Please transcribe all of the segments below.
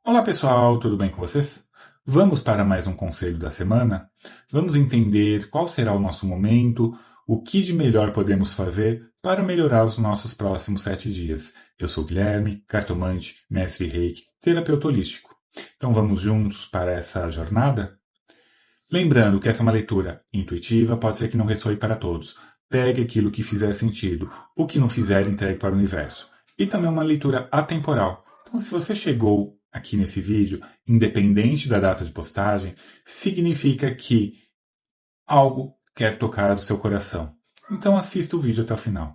Olá pessoal, tudo bem com vocês? Vamos para mais um conselho da semana? Vamos entender qual será o nosso momento, o que de melhor podemos fazer para melhorar os nossos próximos 7 dias. Eu sou Guilherme, cartomante, mestre Reiki, terapeuta holístico. Então vamos juntos para essa jornada? Lembrando que essa é uma leitura intuitiva, pode ser que não ressoe para todos. Pegue aquilo que fizer sentido, o que não fizer, entregue para o universo. E também uma leitura atemporal. Então, se você chegou aqui nesse vídeo, independente da data de postagem, significa que algo quer tocar o seu coração. Então, assista o vídeo até o final.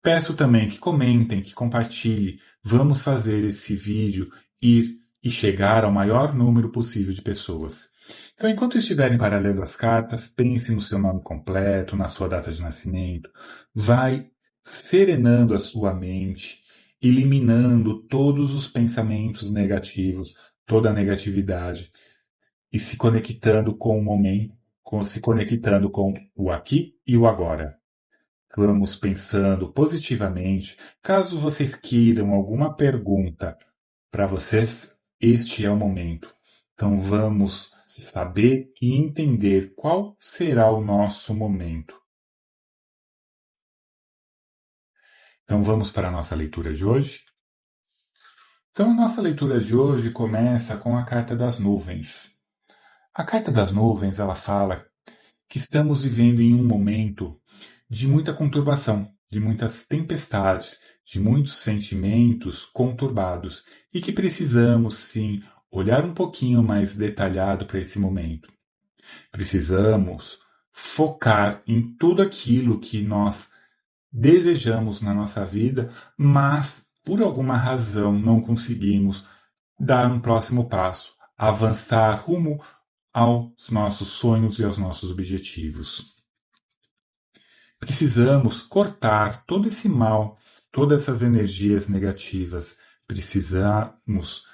Peço também que comentem, que compartilhem. Vamos fazer esse vídeo ir e chegar ao maior número possível de pessoas. Então, enquanto estiverem paralelo as cartas, pense no seu nome completo, na sua data de nascimento. Vai serenando a sua mente, eliminando todos os pensamentos negativos, toda a negatividade e se conectando com o momento, se conectando com o aqui e o agora. Vamos pensando positivamente. Caso vocês queiram alguma pergunta para vocês, este é o momento. Então vamos saber e entender qual será o nosso momento. Então vamos para a nossa leitura de hoje. Então a nossa leitura de hoje começa com a carta das nuvens. A carta das nuvens, ela fala que estamos vivendo em um momento de muita conturbação, de muitas tempestades, de muitos sentimentos conturbados e que precisamos, sim, olhar um pouquinho mais detalhado para esse momento. Precisamos focar em tudo aquilo que nós desejamos na nossa vida, mas por alguma razão não conseguimos dar um próximo passo, avançar rumo aos nossos sonhos e aos nossos objetivos. Precisamos cortar todo esse mal, todas essas energias negativas. Precisamos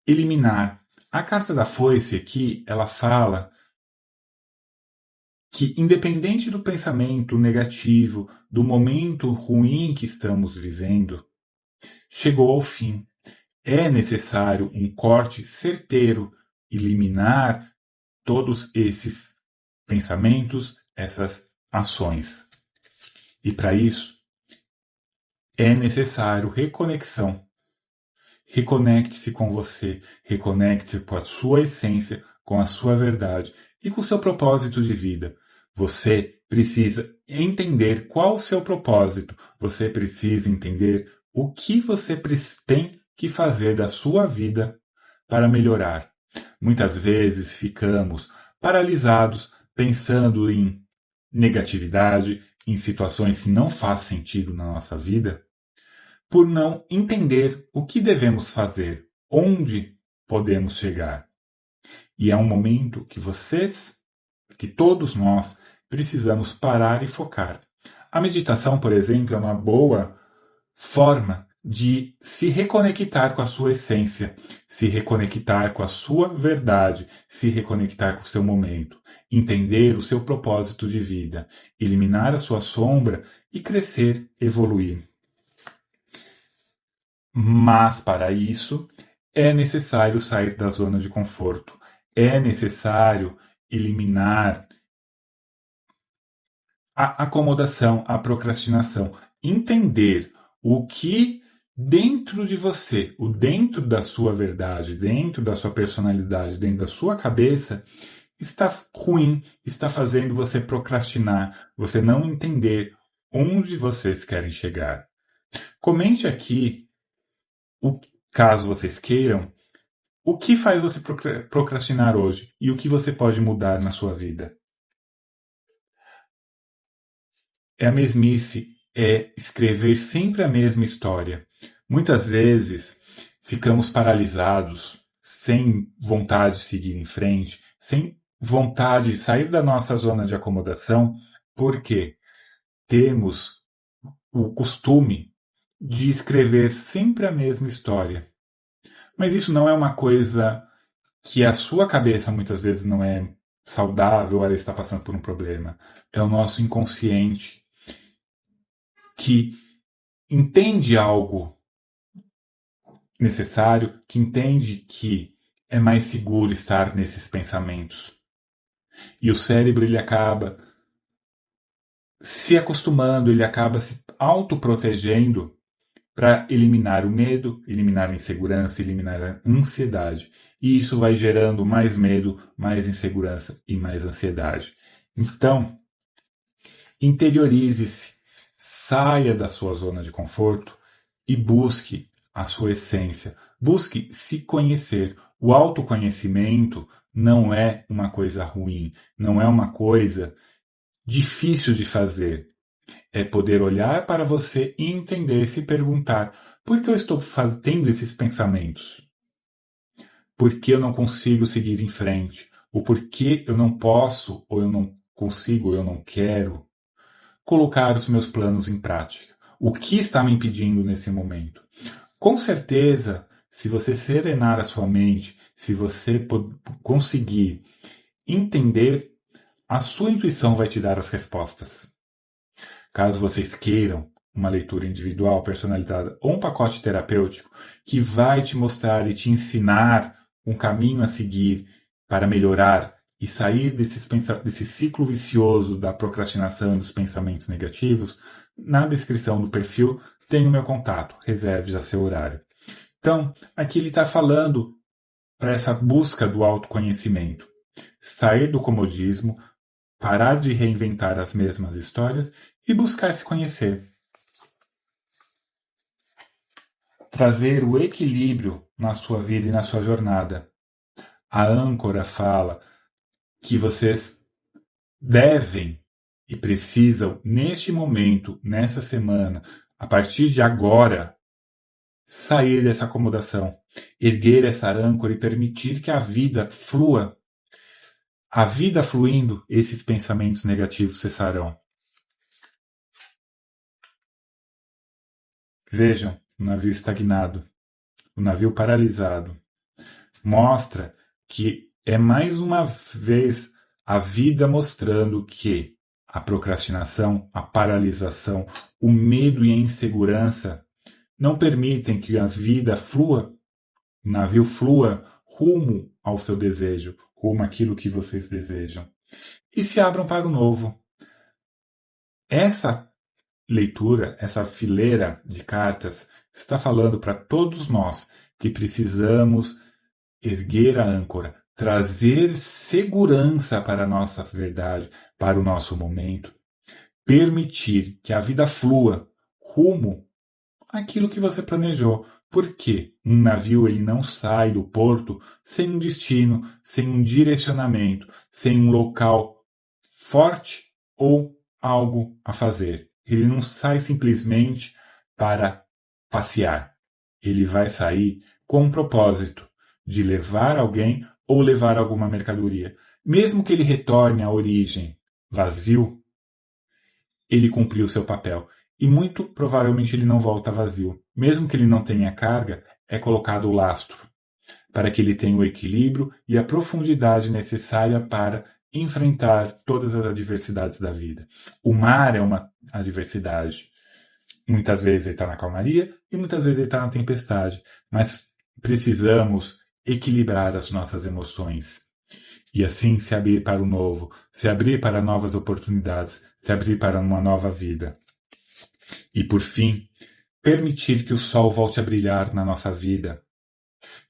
eliminar. A carta da foice aqui, ela fala que independente do pensamento negativo, do momento ruim que estamos vivendo, chegou ao fim. É necessário um corte certeiro, eliminar todos esses pensamentos, essas ações. E para isso, é necessário reconexão. Reconecte-se com você, reconecte-se com a sua essência, com a sua verdade e com o seu propósito de vida. Você precisa entender qual o seu propósito, você precisa entender o que você tem que fazer da sua vida para melhorar. Muitas vezes ficamos paralisados pensando em negatividade, em situações que não fazem sentido na nossa vida, por não entender o que devemos fazer, onde podemos chegar. E é um momento que vocês, que todos nós, precisamos parar e focar. A meditação, por exemplo, é uma boa forma de se reconectar com a sua essência, se reconectar com a sua verdade, se reconectar com o seu momento, entender o seu propósito de vida, eliminar a sua sombra e crescer, evoluir. Mas para isso é necessário sair da zona de conforto, é necessário eliminar a acomodação, a procrastinação, entender o que dentro de você, o dentro da sua verdade, dentro da sua personalidade, dentro da sua cabeça, está ruim, está fazendo você procrastinar, você não entender onde vocês querem chegar. Comente aqui, caso vocês queiram, o que faz você procrastinar hoje e o que você pode mudar na sua vida. É a mesmice, é escrever sempre a mesma história. Muitas vezes ficamos paralisados, sem vontade de seguir em frente, sem vontade de sair da nossa zona de acomodação, porque temos o costume de escrever sempre a mesma história. Mas isso não é uma coisa que a sua cabeça muitas vezes não é saudável, ela está passando por um problema. É o nosso inconsciente que entende algo necessário, que entende que é mais seguro estar nesses pensamentos. E o cérebro ele acaba se acostumando, ele acaba se autoprotegendo para eliminar o medo, eliminar a insegurança, eliminar a ansiedade. E isso vai gerando mais medo, mais insegurança e mais ansiedade. Então, interiorize-se, saia da sua zona de conforto e busque a sua essência. Busque se conhecer. O autoconhecimento não é uma coisa ruim, não é uma coisa difícil de fazer. É poder olhar para você e entender, se perguntar: por que eu estou tendo esses pensamentos? Por que eu não consigo seguir em frente? O porquê eu não posso, ou eu não consigo, ou eu não quero colocar os meus planos em prática? O que está me impedindo nesse momento? Com certeza, se você serenar a sua mente, se você conseguir entender, a sua intuição vai te dar as respostas. Caso vocês queiram uma leitura individual, personalizada ou um pacote terapêutico que vai te mostrar e te ensinar um caminho a seguir para melhorar e sair desse ciclo vicioso da procrastinação e dos pensamentos negativos, na descrição do perfil tem o meu contato, reserve já seu horário. Então, aqui ele está falando para essa busca do autoconhecimento, sair do comodismo, parar de reinventar as mesmas histórias e buscar se conhecer. Trazer o equilíbrio na sua vida e na sua jornada. A âncora fala que vocês devem e precisam, neste momento, nessa semana, a partir de agora, sair dessa acomodação, erguer essa âncora e permitir que a vida flua. A vida fluindo, esses pensamentos negativos cessarão. Vejam, o navio estagnado, o navio paralisado. Mostra que é mais uma vez a vida mostrando que a procrastinação, a paralisação, o medo e a insegurança não permitem que a vida flua, o navio flua rumo ao seu desejo, rumo àquilo que vocês desejam. E se abram para o novo. Essa leitura, essa fileira de cartas, está falando para todos nós que precisamos erguer a âncora, trazer segurança para a nossa verdade, para o nosso momento, permitir que a vida flua rumo àquilo que você planejou. Porque um navio ele não sai do porto sem um destino, sem um direcionamento, sem um local forte ou algo a fazer. Ele não sai simplesmente para passear. Ele vai sair com um propósito de levar alguém ou levar alguma mercadoria. Mesmo que ele retorne à origem vazio, ele cumpriu seu papel. E muito provavelmente ele não volta vazio. Mesmo que ele não tenha carga, é colocado o lastro, para que ele tenha o equilíbrio e a profundidade necessária para enfrentar todas as adversidades da vida. O mar é uma adversidade. Muitas vezes ele está na calmaria e muitas vezes ele está na tempestade. Mas precisamos equilibrar as nossas emoções. E assim se abrir para o novo, se abrir para novas oportunidades, se abrir para uma nova vida. E por fim, permitir que o sol volte a brilhar na nossa vida.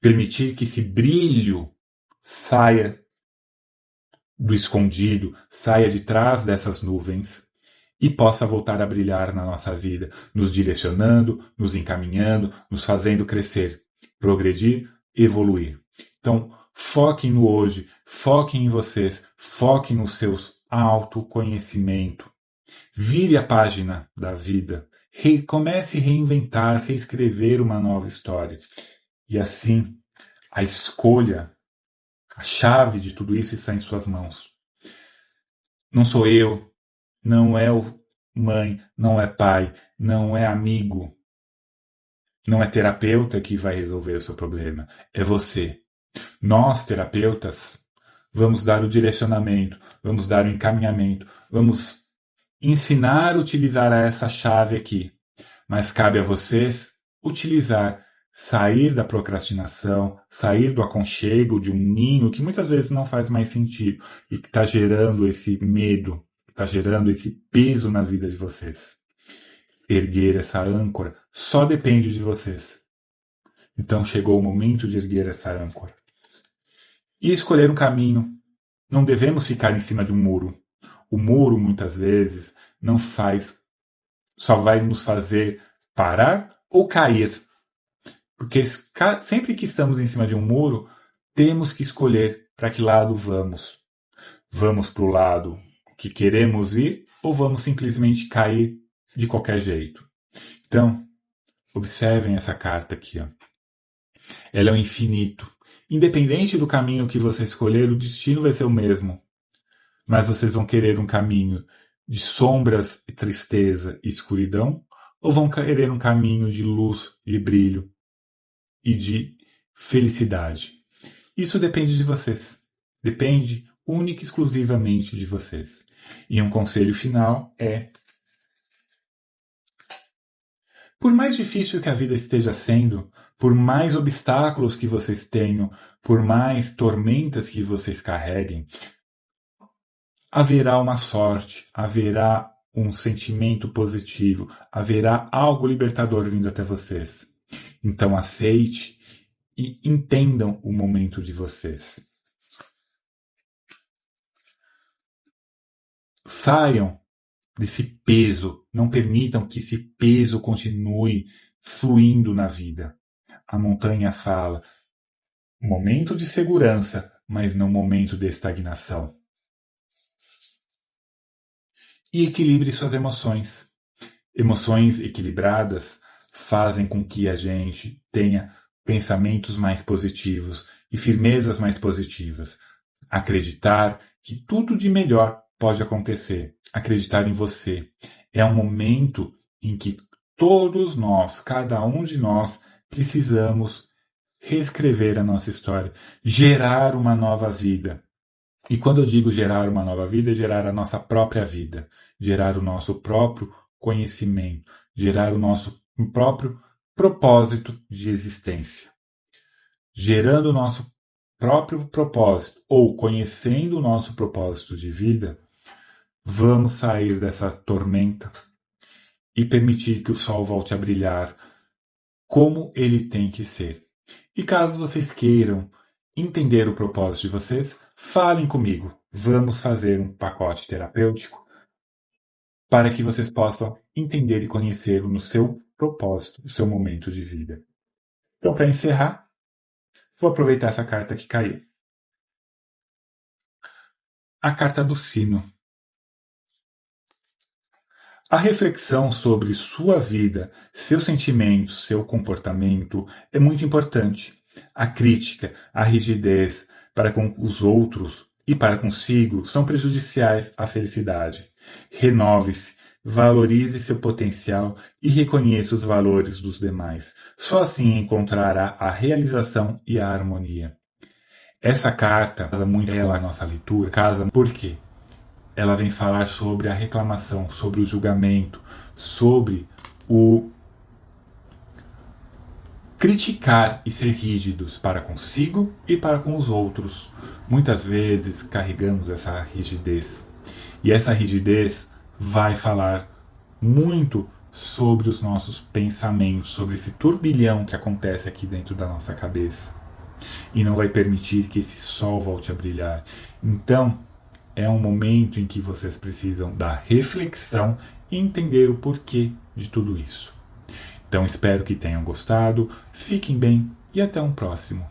Permitir que esse brilho saia do escondido, saia de trás dessas nuvens e possa voltar a brilhar na nossa vida, nos direcionando, nos encaminhando, nos fazendo crescer, progredir, evoluir. Então, foquem no hoje, foquem em vocês, foquem nos seus autoconhecimento. Vire a página da vida, comece a reinventar, reescrever uma nova história. E assim, a escolha, a chave de tudo isso está em suas mãos. Não sou eu, não é mãe, não é pai, não é amigo, não é terapeuta que vai resolver o seu problema, é você. Nós, terapeutas, vamos dar o direcionamento, vamos dar o encaminhamento, vamos ensinar a utilizar essa chave aqui. Mas cabe a vocês utilizar sair da procrastinação, sair do aconchego de um ninho que muitas vezes não faz mais sentido e que está gerando esse medo, está gerando esse peso na vida de vocês. Erguer essa âncora só depende de vocês. Então chegou o momento de erguer essa âncora. E escolher um caminho. Não devemos ficar em cima de um muro. O muro, muitas vezes, só vai nos fazer parar ou cair. Porque sempre que estamos em cima de um muro, temos que escolher para que lado vamos. Vamos para o lado que queremos ir ou vamos simplesmente cair de qualquer jeito. Então, observem essa carta aqui. Ó. Ela é o infinito. Independente do caminho que você escolher, o destino vai ser o mesmo. Mas vocês vão querer um caminho de sombras e tristeza e escuridão ou vão querer um caminho de luz e brilho e de felicidade? Isso depende de vocês. Depende única e exclusivamente de vocês. E um conselho final é: por mais difícil que a vida esteja sendo, por mais obstáculos que vocês tenham, por mais tormentas que vocês carreguem, haverá uma sorte, haverá um sentimento positivo, haverá algo libertador vindo até vocês. Então aceite e entendam o momento de vocês. Saiam desse peso, não permitam que esse peso continue fluindo na vida. A montanha fala: momento de segurança, mas não momento de estagnação. E equilibre suas emoções. Emoções equilibradas fazem com que a gente tenha pensamentos mais positivos e firmezas mais positivas. Acreditar que tudo de melhor pode acontecer. Acreditar em você. É um momento em que todos nós, cada um de nós, precisamos reescrever a nossa história, gerar uma nova vida. E quando eu digo gerar uma nova vida, é gerar a nossa própria vida, gerar o nosso próprio conhecimento, gerar o nosso próprio propósito de existência. Gerando o nosso próprio propósito, ou conhecendo o nosso propósito de vida, vamos sair dessa tormenta e permitir que o sol volte a brilhar como ele tem que ser. E caso vocês queiram entender o propósito de vocês, falem comigo. Vamos fazer um pacote terapêutico para que vocês possam entender e conhecer no seu propósito, no seu momento de vida. Então, para encerrar, vou aproveitar essa carta que caiu. A carta do sino. A reflexão sobre sua vida, seus sentimentos, seu comportamento é muito importante. A crítica, a rigidez para com os outros e para consigo são prejudiciais à felicidade. Renove-se, valorize seu potencial e reconheça os valores dos demais. Só assim encontrará a realização e a harmonia. Essa carta casa muito ela a nossa leitura, casa por quê? Ela vem falar sobre a reclamação, sobre o julgamento, sobre o criticar e ser rígidos para consigo e para com os outros. Muitas vezes carregamos essa rigidez. E essa rigidez vai falar muito sobre os nossos pensamentos, sobre esse turbilhão que acontece aqui dentro da nossa cabeça. E não vai permitir que esse sol volte a brilhar. Então, é um momento em que vocês precisam da reflexão e entender o porquê de tudo isso. Então espero que tenham gostado, fiquem bem e até um próximo.